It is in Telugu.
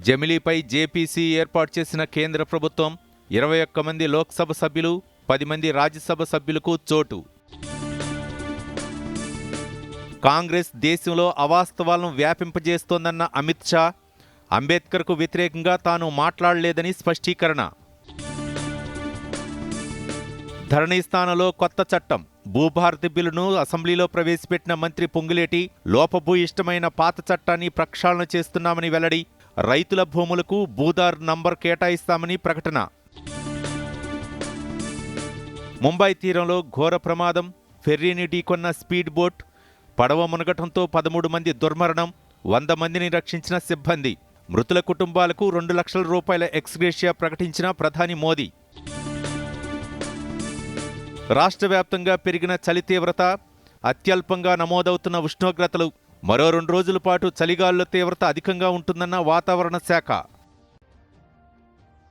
జమిలీపై జేపీసీ ఏర్పాటు చేసిన కేంద్ర ప్రభుత్వం 21 మంది లోక్సభ సభ్యులు, 10 మంది రాజ్యసభ సభ్యులకు చోటు. కాంగ్రెస్ దేశంలో అవాస్తవాలను వ్యాపింపజేస్తోందన్న అమిత్ షా, అంబేద్కర్కు వ్యతిరేకంగా తాను మాట్లాడలేదని స్పష్టీకరణ. ధరణి స్థానంలో కొత్త చట్టం, భూభారతి బిల్లును అసెంబ్లీలో ప్రవేశపెట్టిన మంత్రి పొంగులేటి, లోపభూయిష్టమైన పాత చట్టాన్ని ప్రక్షాళన చేస్తున్నామని వెల్లడి, రైతుల భూములకు భూదార్ నంబర్ కేటాయిస్తామని ప్రకటన. ముంబై తీరంలో ఘోర ప్రమాదం, ఫెర్రీని ఢీకొన్న స్పీడ్ బోట్, పడవ మునగటంతో 13 మంది దుర్మరణం, 100 మందిని రక్షించిన సిబ్బంది. మృతుల కుటుంబాలకు 2 లక్షల రూపాయల ఎక్స్గ్రేషియా ప్రకటించిన ప్రధాని మోదీ. రాష్ట్ర వ్యాప్తంగా పెరిగిన చలి తీవ్రత, అత్యల్పంగా నమోదవుతున్న ఉష్ణోగ్రతలు, మరో 2 రోజుల పాటు చలిగాలుల తీవ్రత అధికంగా ఉంటుందన్న వాతావరణ శాఖ.